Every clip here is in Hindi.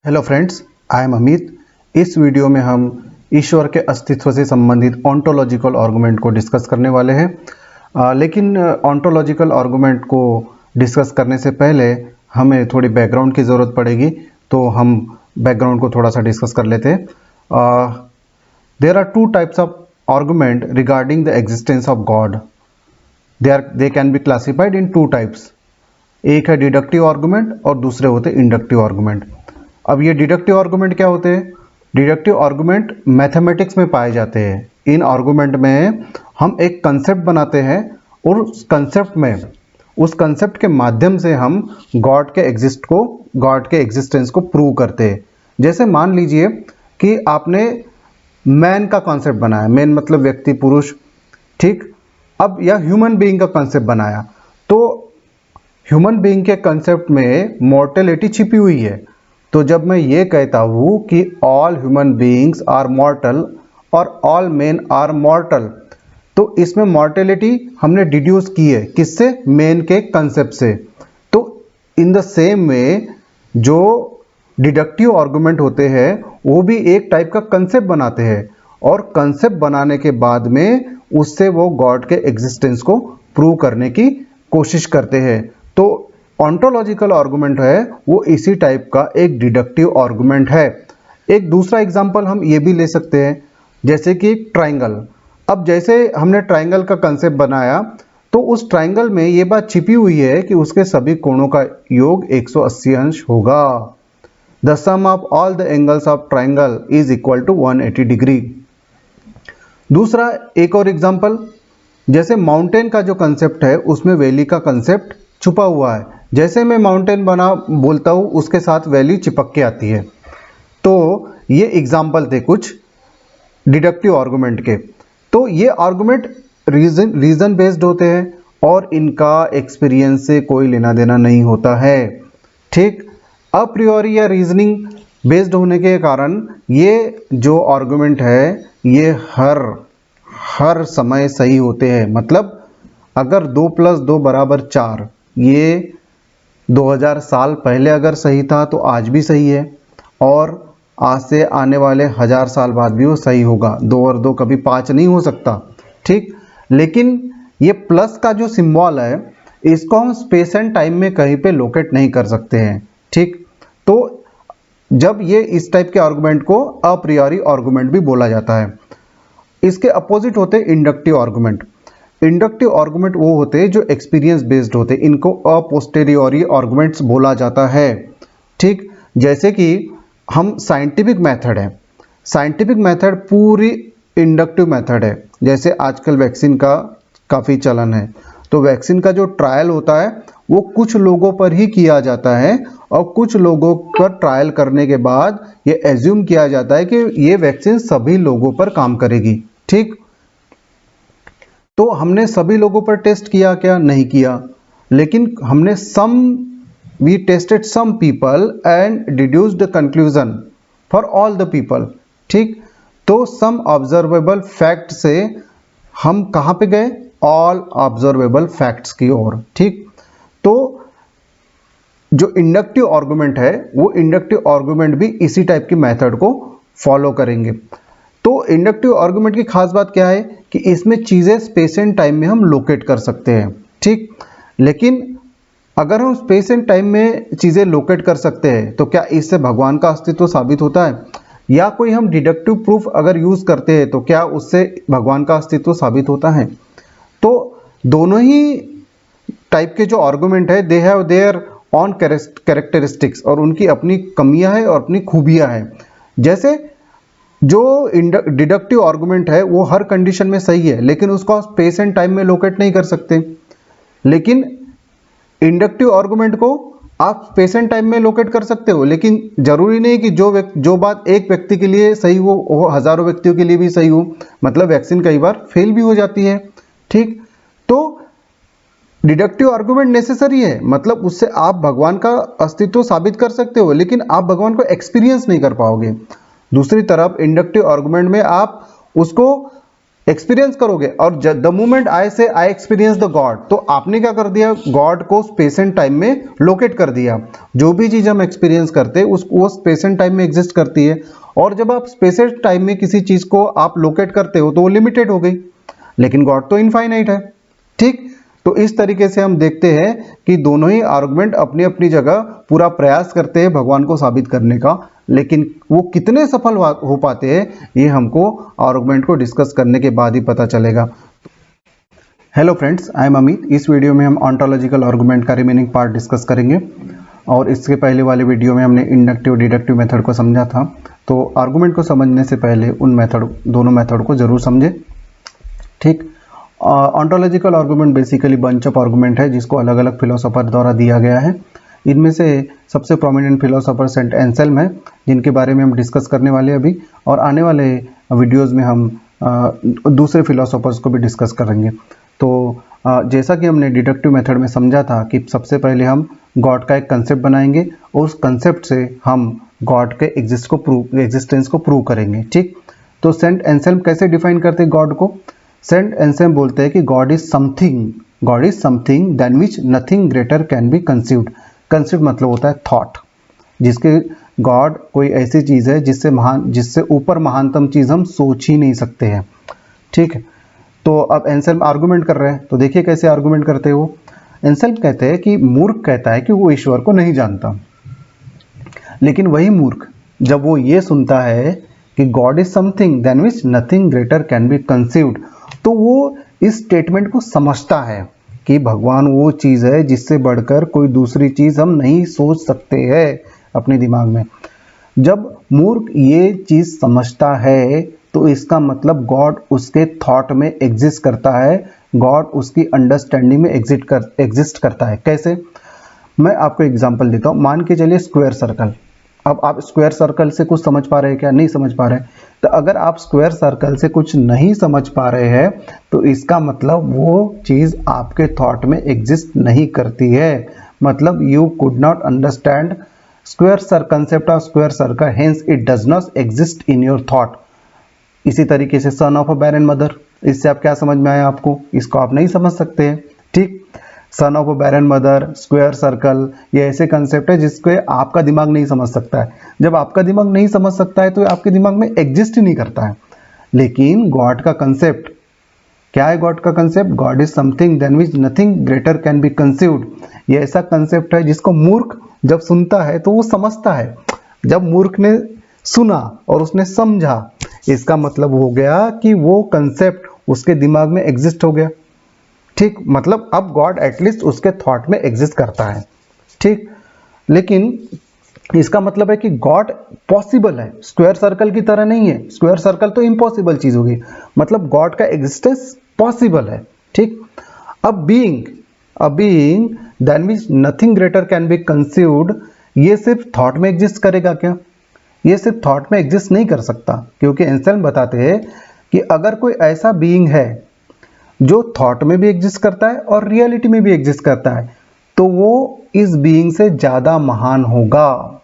Hello friends, I am Amit. इस वीडियो में हम ईश्वर के अस्तित्व से संबंधित ऑन्टोलॉजिकल आर्गुमेंट को डिस्कस करने वाले हैं। लेकिन ऑन्टोलॉजिकल आर्गुमेंट को डिस्कस करने से पहले हमें थोड़ी बैकग्राउंड की ज़रूरत पड़ेगी, तो हम बैकग्राउंड को थोड़ा सा डिस्कस कर लेते हैं। There are two types of argument regarding the existence of God. They can be classified in two types. एक है डिडक्टिव आर्गुमेंट और दूसरे होते इंडक्टिव आर्गुमेंट। अब ये डिडक्टिव आर्गुमेंट क्या होते हैं? डिडक्टिव आर्गुमेंट मैथमेटिक्स में पाए जाते हैं। इन आर्गुमेंट में हम एक कंसेप्ट बनाते हैं और उस कंसेप्ट के माध्यम से हम गॉड के एग्जिस्टेंस को प्रूव करते हैं। जैसे मान लीजिए कि आपने मैन का कॉन्सेप्ट बनाया, मैन मतलब व्यक्ति, पुरुष, ठीक। अब यह ह्यूमन बीइंग का कॉन्सेप्ट बनाया, तो ह्यूमन बीइंग के कॉन्सेप्ट में मॉर्टेलिटी छिपी हुई है। तो जब मैं ये कहता हूँ कि all human beings are mortal और ऑल मेन आर मॉर्टल, तो इसमें मॉर्टेलिटी हमने डिड्यूस की है, किससे? मेन के कंसेप्ट से। तो इन द सेम वे जो डिडक्टिव आर्गुमेंट होते हैं वो भी एक टाइप का कंसेप्ट बनाते हैं, और कंसेप्ट बनाने के बाद में उससे वो गॉड के एग्जिस्टेंस को प्रूव करने की कोशिश करते हैं। तो ऑन्टोलॉजिकल आर्गुमेंट है वो इसी टाइप का एक डिडक्टिव आर्गुमेंट है। एक दूसरा एग्जांपल हम ये भी ले सकते हैं, जैसे कि ट्रायंगल। अब जैसे हमने ट्रायंगल का कंसेप्ट बनाया, तो उस ट्रायंगल में ये बात छिपी हुई है कि उसके सभी कोणों का योग 180 अंश होगा। The sum of all the angles of triangle is equal to 180 degree. दूसरा एक और एग्जाम्पल, जैसे माउंटेन का जो कंसेप्ट है उसमें वैली का कंसेप्ट छुपा हुआ है। जैसे मैं माउंटेन बना बोलता हूँ, उसके साथ वैली चिपक के आती है। तो ये एग्जाम्पल थे कुछ डिडक्टिव आर्गुमेंट के। तो ये आर्गुमेंट रीजन बेस्ड होते हैं और इनका एक्सपीरियंस से कोई लेना देना नहीं होता है, ठीक। अप्रियोरी या रीजनिंग बेस्ड होने के कारण ये जो आर्गुमेंट है ये हर समय सही होते हैं। मतलब अगर 2 + 2 = 4 ये 2000 साल पहले अगर सही था तो आज भी सही है, और आज से आने वाले 1000 साल बाद भी वो सही होगा। 2 और 2 कभी 5 नहीं हो सकता, ठीक। लेकिन ये प्लस का जो सिंबल है इसको हम स्पेस एंड टाइम में कहीं पे लोकेट नहीं कर सकते हैं, ठीक। तो जब ये इस टाइप के आर्गुमेंट को अप्रियोरी आर्गुमेंट भी बोला जाता है। इसके अपोजिट होते हैं इंडक्टिव आर्गुमेंट। इंडक्टिव आर्गुमेंट वो होते हैं जो एक्सपीरियंस बेस्ड होते हैं, इनको अपोस्टेरियोरी आर्गुमेंट्स बोला जाता है, ठीक। जैसे कि हम साइंटिफिक मेथड है, साइंटिफिक मेथड पूरी इंडक्टिव मेथड है। जैसे आजकल वैक्सीन का काफ़ी चलन है, तो वैक्सीन का जो ट्रायल होता है वो कुछ लोगों पर ही किया जाता है, और कुछ लोगों पर ट्रायल करने के बाद ये एज्यूम किया जाता है कि ये वैक्सीन सभी लोगों पर काम करेगी, ठीक। तो हमने सभी लोगों पर टेस्ट किया क्या? नहीं किया, लेकिन हमने we tested some people and deduced the conclusion for all the people, ठीक। तो सम ऑब्जर्वेबल फैक्ट से हम कहाँ पे गए? ऑल ऑब्जर्वेबल फैक्ट्स की ओर, ठीक। तो जो इंडक्टिव आर्गुमेंट है वो इंडक्टिव आर्गुमेंट भी इसी टाइप की मेथड को फॉलो करेंगे। तो इंडक्टिव आर्गुमेंट की खास बात क्या है कि इसमें चीज़ें स्पेस एंड टाइम में हम लोकेट कर सकते हैं, ठीक। लेकिन अगर हम स्पेस एंड टाइम में चीज़ें लोकेट कर सकते हैं तो क्या इससे भगवान का अस्तित्व साबित होता है? या कोई हम डिडक्टिव प्रूफ अगर यूज़ करते हैं तो क्या उससे भगवान का अस्तित्व साबित होता है? तो दोनों ही टाइप के जो आर्गुमेंट है they have their on characteristics, और उनकी अपनी कमियां हैं और अपनी खूबियां हैं। जैसे जो डिडक्टिव आर्गुमेंट है वो हर कंडीशन में सही है, लेकिन उसको स्पेस एंड टाइम में लोकेट नहीं कर सकते। लेकिन इंडक्टिव आर्गुमेंट को आप स्पेस एंड टाइम में लोकेट कर सकते हो, लेकिन जरूरी नहीं कि जो बात एक व्यक्ति के लिए सही हो वो हजारों व्यक्तियों के लिए भी सही हो। मतलब वैक्सीन कई बार फेल भी हो जाती है, ठीक। तो डिडक्टिव आर्गुमेंट नेसेसरी है, मतलब उससे आप भगवान का अस्तित्व साबित कर सकते हो, लेकिन आप भगवान को एक्सपीरियंस नहीं कर पाओगे। दूसरी तरफ इंडक्टिव आर्गुमेंट में आप उसको एक्सपीरियंस करोगे। और द मोमेंट आई से आई एक्सपीरियंस द गॉड, तो आपने क्या कर दिया, गॉड को स्पेस एंड टाइम में लोकेट कर दिया। जो भी चीज हम एक्सपीरियंस करते हैं वो स्पेस एंड टाइम में एग्जिस्ट करती है, और जब आप स्पेस एंड टाइम में किसी चीज को आप लोकेट करते हो तो वो लिमिटेड हो गई, लेकिन गॉड तो इनफाइनाइट है। ठीक, तो इस तरीके से हम देखते हैं कि दोनों ही आर्गुमेंट अपनी अपनी जगह पूरा प्रयास करते हैं भगवान को साबित करने का, लेकिन वो कितने सफल हो पाते हैं ये हमको आर्गुमेंट को डिस्कस करने के बाद ही पता चलेगा। Hello friends, I am Amit. इस वीडियो में हम ऑन्टोलॉजिकल आर्गुमेंट का रिमेनिंग पार्ट डिस्कस करेंगे, और इसके पहले वाले वीडियो में हमने इंडक्टिव डिडक्टिव मेथड को समझा था। तो आर्गुमेंट को समझने से पहले उन दोनों मेथड को जरूर समझे। ठीक, ontological argument basically bunch of argument है जिसको अलग अलग फिलोसोफर द्वारा दिया गया है। इनमें से सबसे प्रोमिनेंट फिलोसोफर सेंट एंसेल्म है, जिनके बारे में हम डिस्कस करने वाले हैं अभी, और आने वाले वीडियोस में हम दूसरे फिलोसोफर्स को भी डिस्कस करेंगे। तो जैसा कि हमने डिडक्टिव मेथड में समझा था कि सबसे पहले हम गॉड का एक कंसेप्ट बनाएंगे और उस कंसेप्ट से हम गॉड के एग्जिस्टेंस को प्रूव करेंगे। ठीक, तो सेंट एंसेल्म कैसे डिफाइन करते हैं गॉड को? सेंट एंसेल्म बोलते हैं कि God is something then which nothing greater can be conceived. Conceived मतलब होता है थॉट, जिसके गॉड कोई ऐसी चीज है जिससे ऊपर महानतम चीज हम सोच ही नहीं सकते हैं। ठीक है, तो अब एंसेल्म आर्गुमेंट कर रहे हैं, तो देखिए कैसे आर्गुमेंट करते हो। एंसेल्म कहते हैं कि मूर्ख कहता है कि वो ईश्वर को नहीं जानता, लेकिन वही मूर्ख जब वो ये सुनता है कि God is something then which nothing greater can be conceived, तो वो इस स्टेटमेंट को समझता है कि भगवान वो चीज है जिससे बढ़कर कोई दूसरी चीज हम नहीं सोच सकते हैं अपने दिमाग में। जब मूर्ख ये चीज समझता है तो इसका मतलब गॉड उसके थॉट में एग्जिस्ट करता है, गॉड उसकी अंडरस्टैंडिंग में एग्जिस्ट करता है। कैसे? मैं आपको एग्जांपल देता हूँ। मान के चलिए स्क्वायर सर्कल। अब आप स्क्वायर सर्कल से कुछ समझ पा रहे हैं क्या? नहीं समझ पा रहे हैं। तो अगर आप स्क्वायर सर्कल से कुछ नहीं समझ पा रहे हैं तो इसका मतलब वो चीज आपके थॉट में एग्जिस्ट नहीं करती है। मतलब you could not understand square concept of square circle, hence it does not exist in your thought. इसी तरीके से सन ऑफ अ बैरन मदर, इससे आप क्या समझ में आया आपको? इसको आप नहीं समझ सकते हैं। ठीक, son of a barren mother, square circle, ये ऐसे कंसेप्ट है जिसको आपका दिमाग नहीं समझ सकता है। जब आपका दिमाग नहीं समझ सकता है तो आपके दिमाग में एग्जिस्ट ही नहीं करता है। लेकिन गॉड का कंसेप्ट क्या है? गॉड का concept, God is something then which nothing greater can be conceived. ये ऐसा कंसेप्ट है जिसको मूर्ख जब सुनता है तो वो समझता है। जब मूर्ख ने सुना और उसने समझा, इसका मतलब हो गया कि वो कंसेप्ट उसके दिमाग में एग्जिस्ट हो गया। ठीक, मतलब अब गॉड एटलीस्ट उसके थॉट में एग्जिस्ट करता है। ठीक, लेकिन इसका मतलब है कि गॉड पॉसिबल है, स्क्वायर सर्कल की तरह नहीं है। स्क्वायर सर्कल तो इम्पॉसिबल चीज होगी, मतलब गॉड का एग्जिस्टेंस पॉसिबल है। ठीक, अब being than which nothing greater can be conceived, ये सिर्फ थॉट में एग्जिस्ट करेगा क्या? ये सिर्फ थॉट में एग्जिस्ट नहीं कर सकता, क्योंकि एंसेल्म बताते हैं कि अगर कोई ऐसा बीइंग है जो थॉट में भी एग्जिस्ट करता है और रियलिटी में भी एग्जिस्ट करता है, तो वो इस बीइंग से ज्यादा महान होगा।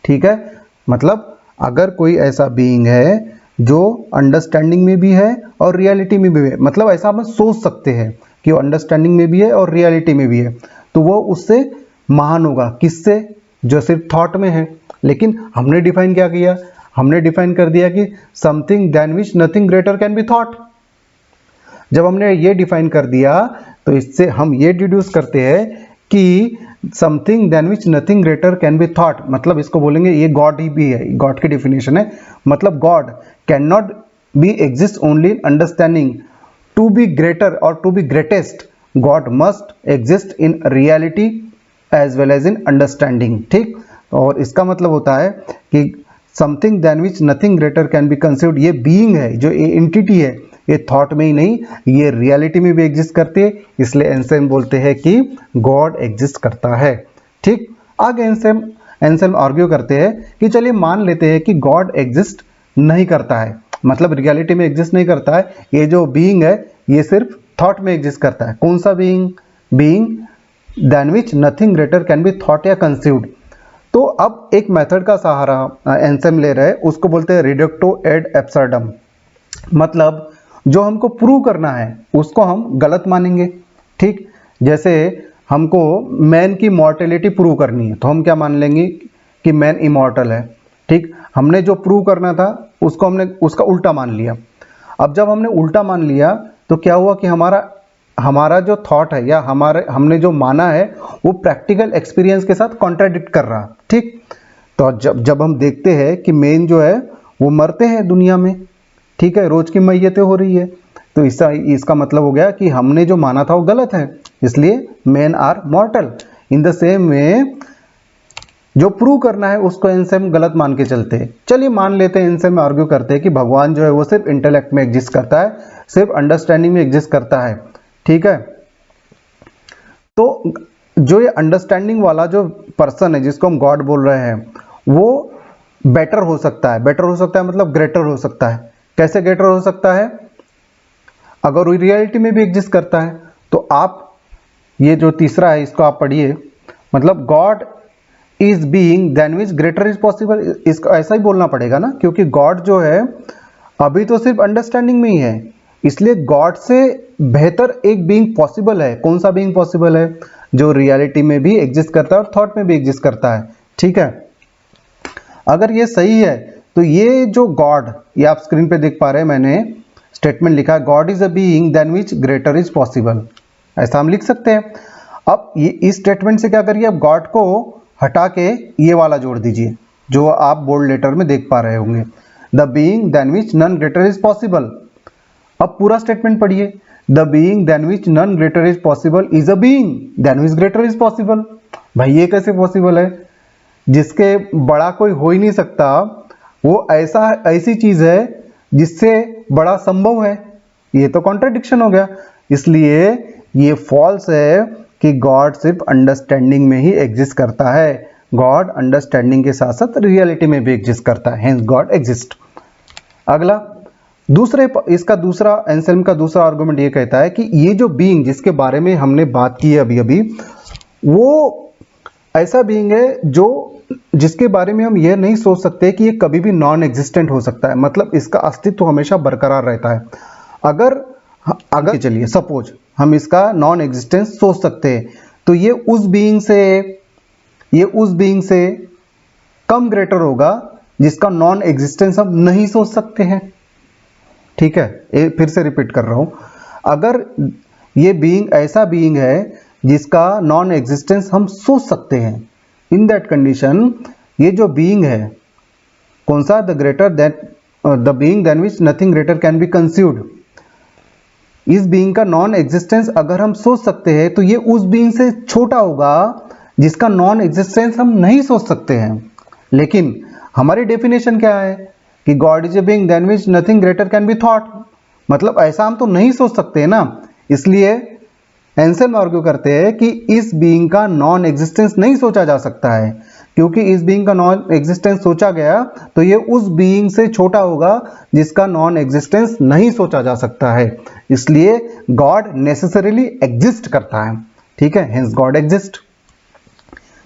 ठीक है, मतलब अगर कोई ऐसा बीइंग है जो अंडरस्टैंडिंग में भी है और रियलिटी में भी है, मतलब ऐसा हम सोच सकते हैं कि वो अंडरस्टैंडिंग में भी है और रियलिटी में भी है, तो वो उससे महान होगा। किससे? जो सिर्फ थॉट में है। लेकिन हमने डिफाइन क्या किया? हमने डिफाइन कर दिया कि something then which nothing greater can be thought. जब हमने ये डिफाइन कर दिया तो इससे हम ये डिड्यूस करते हैं कि something then which nothing greater can be thought, मतलब इसको बोलेंगे ये गॉड ही भी है। गॉड की डेफिनेशन है, मतलब God can not be exist only in understanding. To be greater और to be greatest, God must exist in reality as well as in understanding. ठीक, और इसका मतलब होता है कि something then which nothing greater can be conceived, ये बीइंग है, जो ये एंटिटी है, ये थॉट में ही नहीं, ये रियलिटी में भी एग्जिस्ट करती है। इसलिए एंसेल्म बोलते हैं कि गॉड एग्जिस्ट करता है। ठीक, आगे एंसेल्म आर्ग्यू करते हैं कि चलिए मान लेते हैं कि गॉड एग्जिस्ट नहीं करता है, मतलब रियलिटी में एग्जिस्ट नहीं करता है। ये जो बीइंग है ये सिर्फ थॉट में एग्जिस्ट करता है। कौन सा being? Being than which nothing greater can be thought या कंसीव्ड। तो अब एक मेथड का सहारा एंसेल्म ले रहे हैं, उसको बोलते हैं रिडक्टो एड एब्सर्डम। मतलब जो हमको प्रूव करना है उसको हम गलत मानेंगे। ठीक, जैसे हमको मैन की मॉर्टेलिटी प्रूव करनी है तो हम क्या मान लेंगे कि मैन इमॉर्टल है। ठीक, हमने जो प्रूव करना था उसको हमने उसका उल्टा मान लिया। अब जब हमने उल्टा मान लिया तो क्या हुआ कि हमारा जो थॉट है या हमने जो माना है वो प्रैक्टिकल एक्सपीरियंस के साथ कॉन्ट्राडिक्ट कर रहा। ठीक, तो जब हम देखते हैं कि मेन जो है वो मरते हैं दुनिया में, ठीक है, रोज की मैयतें हो रही है, तो इसका मतलब हो गया कि हमने जो माना था वो गलत है, इसलिए men are mortal. In the same way जो प्रूव करना है उसको इनसे हम गलत मान के चलते हैं। चलिए मान लेते हैं, इनसे हम आर्ग्यू करते हैं कि भगवान जो है वो सिर्फ इंटेलेक्ट में एग्जिस्ट करता है, सिर्फ अंडरस्टैंडिंग में एग्जिस्ट करता है। ठीक है, तो जो ये अंडरस्टैंडिंग वाला जो पर्सन है जिसको हम गॉड बोल रहे हैं वो बेटर हो सकता है। बेटर हो सकता है मतलब ग्रेटर हो सकता है। कैसे ग्रेटर हो सकता है? अगर वो रियलिटी में भी एग्जिस्ट करता है तो आप ये जो तीसरा है इसको आप पढ़िए, मतलब God is being than which greater is possible. इसको ऐसा ही बोलना पड़ेगा ना, क्योंकि गॉड जो है अभी तो सिर्फ अंडरस्टैंडिंग में ही है, इसलिए गॉड से बेहतर एक बीइंग पॉसिबल है। कौन सा बीइंग पॉसिबल है? जो रियलिटी में भी एग्जिस्ट करता है और थॉट में भी एग्जिस्ट करता है। ठीक है, अगर ये सही है तो ये जो गॉड, ये आप स्क्रीन पे देख पा रहे हैं, मैंने स्टेटमेंट लिखा है God is a being than which greater is possible, ऐसा हम लिख सकते हैं। अब ये इस स्टेटमेंट से क्या करिए, अब गॉड को हटा के ये वाला जोड़ दीजिए जो आप बोल्ड लेटर में देख पा रहे होंगे, the being than which none greater is possible. अब पूरा स्टेटमेंट पढ़िए, the being than which none greater is possible is a being than which greater is possible. भाई ये कैसे पॉसिबल है? जिसके बड़ा कोई हो ही नहीं सकता, वो ऐसी चीज है जिससे बड़ा संभव है, ये तो कॉन्ट्रडिक्शन हो गया। इसलिए ये फॉल्स है कि गॉड सिर्फ अंडरस्टैंडिंग में ही एग्जिस्ट करता है। गॉड अंडरस्टैंडिंग के साथ साथ रियलिटी में भी एग्जिस्ट करता है, हेंस गॉड एग्जिस्ट। अगला इसका दूसरा एंसेल्म का दूसरा आर्गुमेंट ये कहता है कि ये जो बीइंग जिसके बारे में हमने बात की है अभी अभी, वो ऐसा बीइंग है जिसके बारे में हम ये नहीं सोच सकते कि ये कभी भी नॉन एग्जिस्टेंट हो सकता है, मतलब इसका अस्तित्व हमेशा बरकरार रहता है। अगर चलिए सपोज हम इसका नॉन एग्जिस्टेंस सोच सकते हैं तो ये उस बीइंग से कम ग्रेटर होगा जिसका नॉन एग्जिस्टेंस हम नहीं सोच सकते हैं। ठीक है, फिर से रिपीट कर रहा हूं, अगर ये बीइंग ऐसा बीइंग है जिसका नॉन एग्जिस्टेंस हम सोच सकते हैं, इन दैट कंडीशन ये जो बीइंग है कौन सा, the being than which nothing greater can be conceived. इस बीइंग का नॉन एग्जिस्टेंस अगर हम सोच सकते हैं तो ये उस बीइंग से छोटा होगा जिसका नॉन एग्जिस्टेंस हम नहीं सोच सकते हैं। लेकिन हमारी डेफिनेशन क्या है कि God is a being than which nothing greater can be thought, मतलब ऐसा हम तो नहीं सोच सकते हैं ना। इसलिए एंसेल्म आर्ग्यू करते हैं कि इस बीइंग का नॉन एग्जिस्टेंस नहीं सोचा जा सकता है, क्योंकि इस बीइंग का नॉन एग्जिस्टेंस सोचा गया तो ये उस बीइंग से छोटा होगा जिसका नॉन एग्जिस्टेंस नहीं सोचा जा सकता है। इसलिए गॉड नेसेसरीली एग्जिस्ट करता है। ठीक है, हेंस गॉड एग्जिस्ट।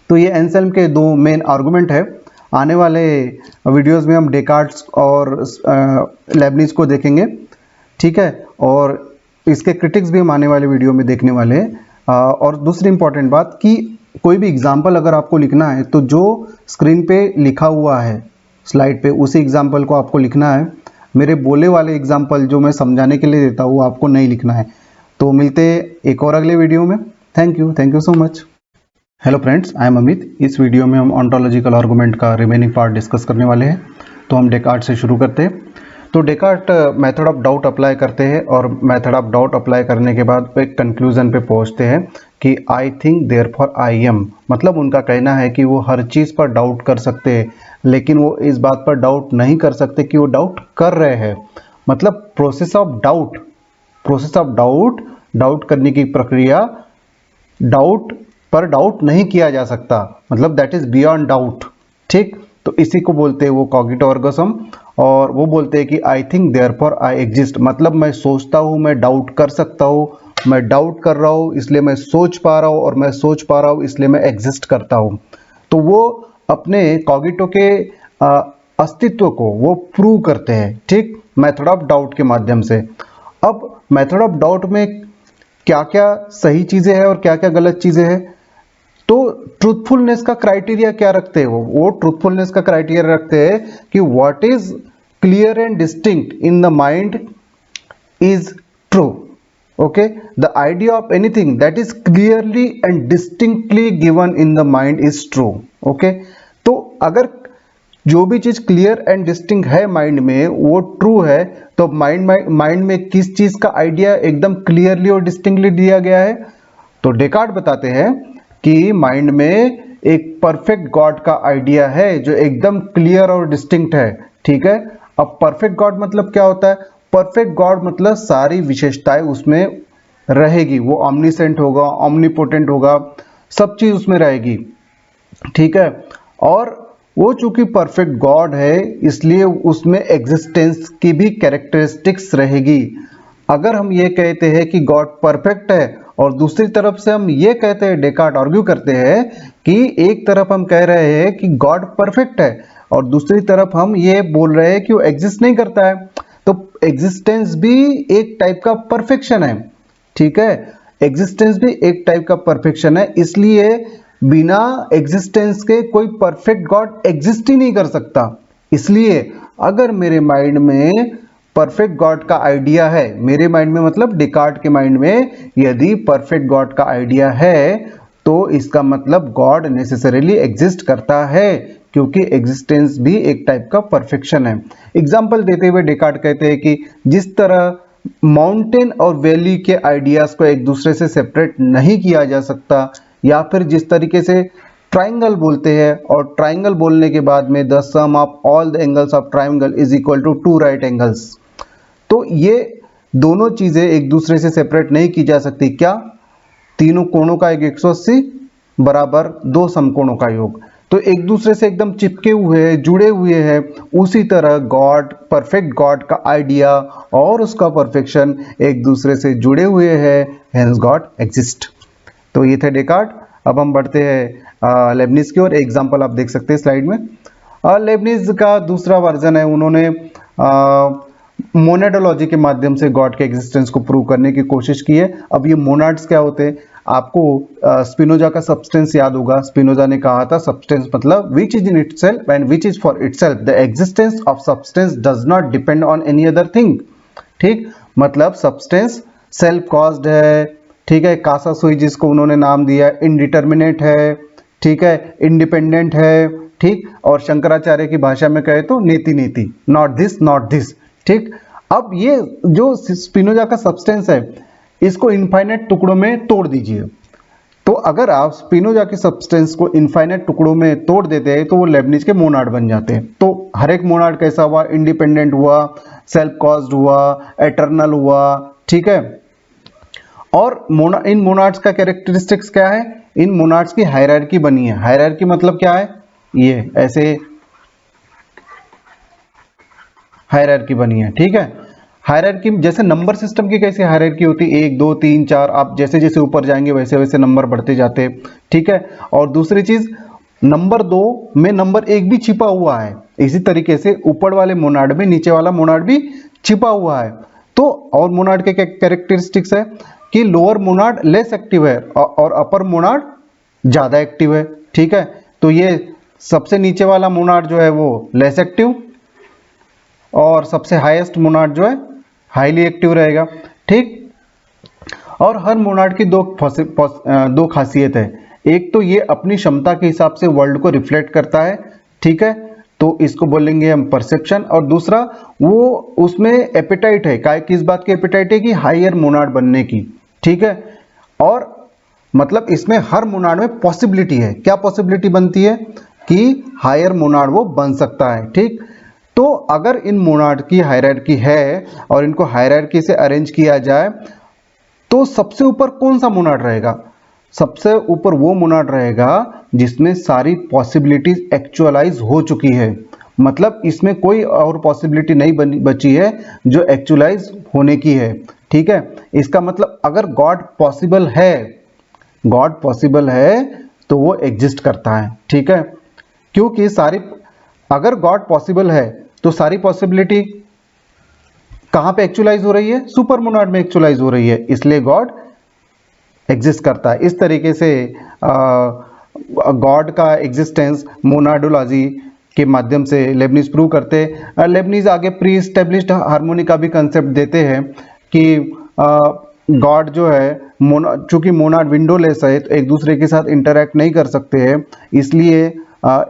तो ये एंसेल्म के दो मेन आर्गुमेंट है। आने वाले वीडियोस में हम डेकार्ट्स और लेबनिज को देखेंगे। ठीक है, और इसके क्रिटिक्स भी हम आने वाले वीडियो में देखने वाले हैं। और दूसरी इंपॉर्टेंट बात कि कोई भी एग्जाम्पल अगर आपको लिखना है तो जो स्क्रीन पे लिखा हुआ है स्लाइड पे उसी एग्जाम्पल को आपको लिखना है। मेरे बोले वाले एग्जाम्पल जो मैं समझाने के लिए देता हूँ आपको नहीं लिखना है। तो मिलते एक और अगले वीडियो में। Thank you so much. Hello friends, I am Amit. इस वीडियो में हम ऑन्टोलॉजिकल आर्गुमेंट का रिमेनिंग पार्ट डिस्कस करने वाले हैं। तो हम डेकार्ट से शुरू करते हैं। तो Descartes method of doubt apply करते हैं और मेथड ऑफ डाउट अप्लाई करने के बाद एक कंक्लूजन पे पहुंचते हैं कि I think therefore I am, मतलब उनका कहना है कि वो हर चीज़ पर डाउट कर सकते हैं लेकिन वो इस बात पर डाउट नहीं कर सकते कि वो डाउट कर रहे हैं। मतलब प्रोसेस ऑफ डाउट करने की प्रक्रिया, डाउट पर डाउट नहीं किया जा सकता, मतलब दैट इज बियॉन्ड डाउट। ठीक, तो इसी को बोलते हैं वो कॉग्निटिव ergo sum। और वो बोलते हैं कि I think therefore I exist, मतलब मैं सोचता हूँ, मैं डाउट कर सकता हूँ, मैं डाउट कर रहा हूँ इसलिए मैं सोच पा रहा हूँ, और मैं सोच पा रहा हूँ इसलिए मैं एग्जिस्ट करता हूँ। तो वो अपने कॉग्निटिव के अस्तित्व को वो प्रूव करते हैं। ठीक, मेथड ऑफ डाउट के माध्यम से। अब मेथड ऑफ डाउट में क्या क्या सही चीजें हैं और क्या क्या गलत चीजें हैं। तो ट्रूथफुलनेस का क्राइटेरिया क्या रखते हैं वो ट्रूथफुलनेस का क्राइटेरिया रखते हैं कि what is clear and distinct in the mind is true. Okay, the idea of anything that is clearly and distinctly given in the mind is true. Okay, तो अगर जो भी चीज क्लियर एंड डिस्टिंक्ट है माइंड में वो ट्रू है, तो माइंड में किस चीज का आइडिया एकदम क्लियरली और डिस्टिंक्टली दिया गया है। तो डेकार्ट बताते हैं कि माइंड में एक परफेक्ट गॉड का आइडिया है जो एकदम क्लियर और डिस्टिंक्ट है। ठीक है, अब परफेक्ट गॉड मतलब क्या होता है? परफेक्ट गॉड मतलब सारी विशेषताएं उसमें रहेगी, वो ऑमनीसेंट होगा, ऑमनीपोटेंट होगा, सब चीज उसमें रहेगी। ठीक है, और वो चूंकि परफेक्ट गॉड है इसलिए उसमें एग्जिस्टेंस की भी कैरेक्टरिस्टिक्स रहेगी। अगर हम ये कहते हैं कि गॉड परफेक्ट है और दूसरी तरफ से हम ये कहते हैं, डेकार्ट आर्ग्यू करते हैं कि एक तरफ हम कह रहे हैं कि गॉड परफेक्ट है और दूसरी तरफ हम ये बोल रहे हैं कि वो एग्जिस्ट नहीं करता है, तो एग्जिस्टेंस भी एक टाइप का परफेक्शन है। ठीक है, एग्जिस्टेंस भी एक टाइप का परफेक्शन है, इसलिए बिना एग्जिस्टेंस के कोई परफेक्ट गॉड एग्जिस्ट ही नहीं कर सकता। इसलिए अगर मेरे माइंड में परफेक्ट गॉड का आइडिया है, मेरे माइंड में मतलब डेकार्ट के माइंड में यदि परफेक्ट गॉड का आइडिया है तो इसका मतलब गॉड नेसेसरीली एग्जिस्ट करता है, क्योंकि एग्जिस्टेंस भी एक टाइप का परफेक्शन है। एग्जाम्पल देते हुए डेकार्ट कहते हैं कि जिस तरह माउंटेन और वैली के आइडियाज को एक दूसरे से सेपरेट नहीं किया जा सकता, या फिर जिस तरीके से ट्राइंगल बोलते हैं और ट्राइंगल बोलने के बाद में the sum of all the angles of triangle is equal to 2 right angles, तो ये दोनों चीजें एक दूसरे से सेपरेट नहीं की जा सकती। क्या? तीनों कोणों का एक 180 बराबर 2 समकोणों का योग, तो एक दूसरे से एकदम चिपके हुए हैं, जुड़े हुए हैं। उसी तरह गॉड, परफेक्ट गॉड का आइडिया और उसका परफेक्शन एक दूसरे से जुड़े हुए हैं, हेंस गॉड एग्जिस्ट। तो ये थे डेकार्ट। अब हम बढ़ते हैं लेबनिज की ओर। एग्जाम्पल आप देख सकते हैं स्लाइड में। लेबनिज का दूसरा वर्जन है, उन्होंने मोनेडोलॉजी के माध्यम से गॉड के एग्जिस्टेंस को प्रूव करने की कोशिश की है। अब ये मोनाड्स क्या होते हैं? आपको स्पिनोजा का सब्सटेंस याद होगा। स्पिनोजा ने कहा था सब्सटेंस मतलब which is in itself and which is for itself, the existence of substance does not depend on any other thing. ठीक, मतलब सब्सटेंस सेल्फ कॉज्ड है। ठीक है, कासा सुई जिसको उन्होंने नाम दिया, इनडिटर्मिनेट है। ठीक है, इंडिपेंडेंट है। ठीक, और शंकराचार्य की भाषा में कहे तो नेति नेति, नॉट दिस नॉट दिस। ठीक, अब ये जो स्पिनोजा का सब्सटेंस है इसको इनफाइनाइट टुकड़ों में तोड़ दीजिए। तो अगर आप स्पिनोजा के सब्सटेंस को इनफाइनाइट टुकड़ों में तोड़ देते हैं तो वो लेबनिज के मोनाड बन जाते हैं। तो हर एक मोनाड कैसा हुआ? इंडिपेंडेंट हुआ, सेल्फ कॉज्ड हुआ, एटर्नल हुआ। ठीक है, और इन मोनाड्स का कैरेक्टरिस्टिक्स क्या है? इन मोनाड्स की हायरार्की बनी है। हायरार्की मतलब क्या है? ये ऐसे हायरार्की बनी है। ठीक है, हायरार्की जैसे नंबर सिस्टम की कैसे हायरार्की होती है, 1 2 3 4, आप जैसे जैसे ऊपर जाएंगे वैसे वैसे नंबर बढ़ते जाते हैं। ठीक है, और दूसरी चीज नंबर 2 में नंबर 1 भी छिपा हुआ है, इसी तरीके से ऊपर वाले मोनाड में नीचे वाला मोनाड भी छिपा हुआ है। तो और मोनाड के कैरेक्टरिस्टिक्स है कि लोअर मोनाड लेस एक्टिव है और अपर मोनाड ज्यादा एक्टिव है। ठीक है, तो ये सबसे नीचे वाला मोनाड जो है वो लेस एक्टिव और सबसे हाईएस्ट मोनाड जो है हाईली एक्टिव रहेगा। ठीक, और हर मोनाड की दो खासियत है। एक तो ये अपनी क्षमता के हिसाब से वर्ल्ड को रिफ्लेक्ट करता है। ठीक है, तो इसको बोलेंगे हम परसेप्शन। और दूसरा वो उसमें एपेटाइट है, काय किस बात की एपेटाइट है? कि हायर मोनाड बनने की। ठीक है, और मतलब इसमें हर मोनाड में पॉसिबिलिटी है। क्या पॉसिबिलिटी बनती है? कि हायर मोनाड वो बन सकता है। ठीक, तो अगर इन मोनाड की हायरार्की है और इनको हायरार्की से अरेंज किया जाए तो सबसे ऊपर कौन सा मोनाड रहेगा? सबसे ऊपर वो मोनाड रहेगा जिसमें सारी पॉसिबिलिटीज एक्चुअलाइज हो चुकी है। मतलब इसमें कोई और पॉसिबिलिटी नहीं बची है जो एक्चुअलाइज होने की है। ठीक है, इसका मतलब अगर गॉड पॉसिबल है तो वो एग्जिस्ट करता है। ठीक है, क्योंकि अगर गॉड पॉसिबल है तो सारी पॉसिबिलिटी कहाँ पे एक्चुअलाइज हो रही है? सुपर मोनाड में एक्चुअलाइज हो रही है, इसलिए गॉड एग्जिस्ट करता है। इस तरीके से गॉड का एग्जिस्टेंस मोनाडोलॉजी के माध्यम से लेबनिज प्रूव करते हैं। लेबनिज आगे प्री एस्टेब्लिश्ड हार्मोनी का भी कंसेप्ट देते हैं कि गॉड जो है चूंकि मोनाड विंडोलेस है तो एक दूसरे के साथ इंटरैक्ट नहीं कर सकते हैं, इसलिए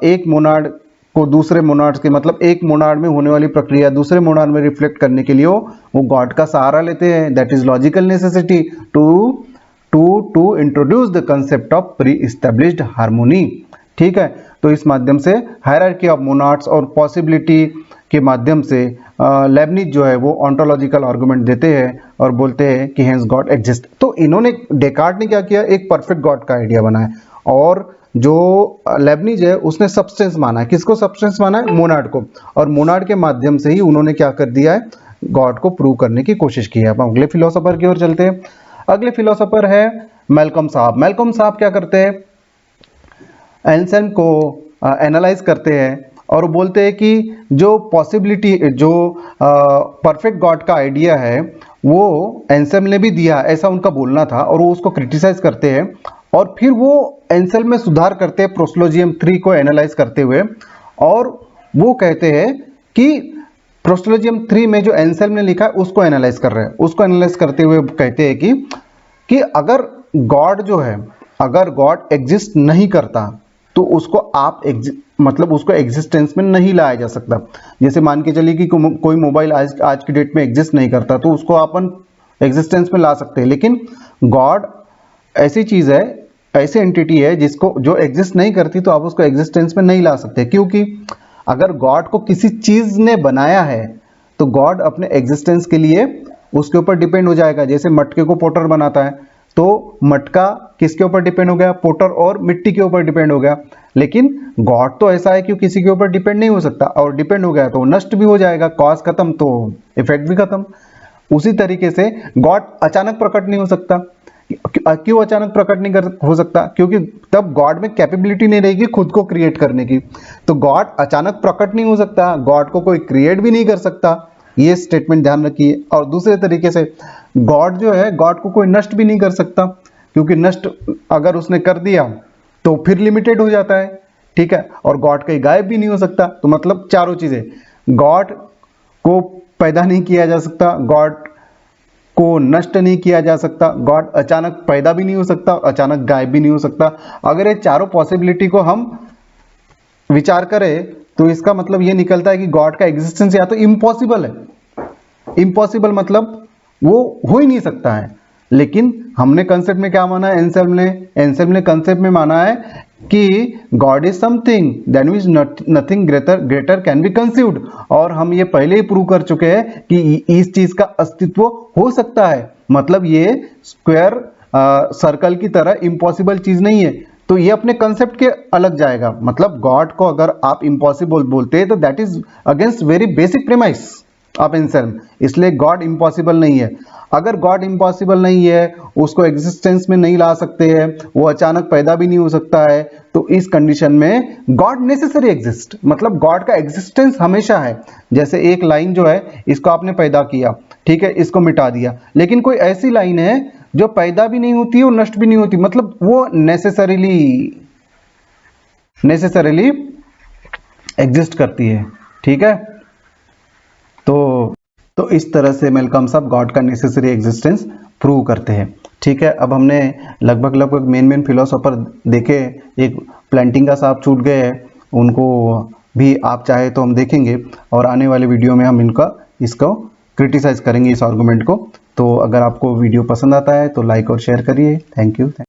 एक मोनाड को दूसरे मोनाड्स के मतलब एक मोनाड में होने वाली प्रक्रिया दूसरे मोनाड में रिफ्लेक्ट करने के लिए वो गॉड का सहारा लेते हैं। That is logical necessity to introduce the concept of pre established harmony. ठीक है, तो इस माध्यम से हायरार्की ऑफ मोनाड्स और पॉसिबिलिटी के माध्यम से लेबनिज जो है वो ऑन्टोलॉजिकल आर्गुमेंट देते हैं और बोलते हैं कि हेंस गॉड एग्जिस्ट। तो इन्होंने डेकार्ट ने क्या किया, एक परफेक्ट गॉड का आइडिया बनाया, और जो लेबनिज है उसने सब्सटेंस माना है। किसको सब्सटेंस माना है? मोनाड को। और मोनाड के माध्यम से ही उन्होंने क्या कर दिया है, गॉड को प्रूव करने की कोशिश की है। अब अगले फिलोसोफर की ओर चलते हैं। अगले फिलोसोफर है मैल्कम साहब। मैल्कम साहब क्या करते हैं, एंसेल्म को एनालाइज करते हैं और बोलते हैं कि जो पॉसिबिलिटी जो परफेक्ट गॉड का आइडिया है वो एंसेल्म ने भी दिया, ऐसा उनका बोलना था, और वो उसको क्रिटिसाइज करते हैं और फिर वो एंसेल्म में सुधार करते हैं प्रोस्टोलॉजियम 3 को एनालाइज करते हुए, और वो कहते हैं कि प्रोस्टोलॉजियम 3 में जो एंसेल्म ने लिखा है उसको एनालाइज कर रहे हैं। उसको एनालाइज करते हुए कहते हैं कि अगर गॉड जो है, अगर गॉड एग्जिस्ट नहीं करता तो उसको आप मतलब उसको एग्जिस्टेंस में नहीं लाया जा सकता। जैसे मान के चलिए कि कोई मोबाइल आज की डेट में एग्जिस्ट नहीं करता तो उसको अपन एग्जिस्टेंस में ला सकते हैं, लेकिन गॉड ऐसी चीज है, ऐसी एंटिटी है जिसको जो एग्जिस्ट नहीं करती तो आप उसको एग्जिस्टेंस में नहीं ला सकते, क्योंकि अगर गॉड को किसी चीज ने बनाया है तो गॉड अपने एग्जिस्टेंस के लिए उसके ऊपर डिपेंड हो जाएगा। जैसे मटके को पोटर बनाता है तो मटका किसके ऊपर डिपेंड हो गया? पोटर और मिट्टी के ऊपर डिपेंड हो गया। लेकिन गॉड तो ऐसा है कि किसी के ऊपर डिपेंड नहीं हो सकता, और डिपेंड हो गया तो नष्ट भी हो जाएगा, कॉज खत्म तो इफेक्ट भी खत्म। उसी तरीके से गॉड अचानक प्रकट नहीं हो सकता। क्यों अचानक प्रकट नहीं हो सकता? क्योंकि तब गॉड में कैपेबिलिटी नहीं रहेगी खुद को क्रिएट करने की, तो गॉड अचानक प्रकट नहीं हो सकता, गॉड को कोई क्रिएट भी नहीं कर सकता, ये स्टेटमेंट ध्यान रखिए। और दूसरे तरीके से गॉड जो है, गॉड को कोई नष्ट भी नहीं कर सकता, क्योंकि नष्ट अगर उसने कर दिया तो फिर लिमिटेड हो जाता है। ठीक है, और गॉड कहीं गायब भी नहीं हो सकता। तो मतलब चारों चीजें, गॉड को पैदा नहीं किया जा सकता, गॉड को नष्ट नहीं किया जा सकता, गॉड अचानक पैदा भी नहीं हो सकता, अचानक गायब भी नहीं हो सकता। अगर ये चारों पॉसिबिलिटी को हम विचार करें तो इसका मतलब ये निकलता है कि गॉड का एग्जिस्टेंस या तो इम्पॉसिबल है, इम्पॉसिबल मतलब वो हो ही नहीं सकता है। लेकिन हमने कंसेप्ट में क्या माना है? एंसेल्म ने कंसेप्ट में माना है कि God is something that means nothing greater can be conceived, और हम ये पहले ही प्रूव कर चुके हैं कि इस चीज का अस्तित्व हो सकता है। मतलब ये स्क्वायर सर्कल की तरह इम्पॉसिबल चीज नहीं है, तो ये अपने कंसेप्ट के अलग जाएगा। मतलब गॉड को अगर आप इम्पॉसिबल बोलते हैं तो that is against very basic premise of Anselm, इसलिए गॉड इम्पॉसिबल नहीं है। अगर गॉड इम्पॉसिबल नहीं है, उसको एग्जिस्टेंस में नहीं ला सकते हैं, वो अचानक पैदा भी नहीं हो सकता है, तो इस कंडीशन में गॉड नेसेसरी एग्जिस्ट, मतलब गॉड का एग्जिस्टेंस हमेशा है। जैसे एक लाइन जो है इसको आपने पैदा किया, ठीक है, इसको मिटा दिया, लेकिन कोई ऐसी लाइन है जो पैदा भी नहीं होती और नष्ट भी नहीं होती, मतलब वो नेसेसरीली एग्जिस्ट करती है। ठीक है, तो इस तरह से मैल्कम साहब गॉड का नेसेसरी एग्जिस्टेंस प्रूव करते हैं। ठीक है, अब हमने लगभग मेन फिलोसोफर देखे। एक प्लांटिंगा साहब छूट गए हैं, उनको भी आप चाहे तो हम देखेंगे, और आने वाले वीडियो में हम इसको क्रिटिसाइज करेंगे इस आर्गुमेंट को। तो अगर आपको वीडियो पसंद आता है तो लाइक और शेयर करिए। Thank you.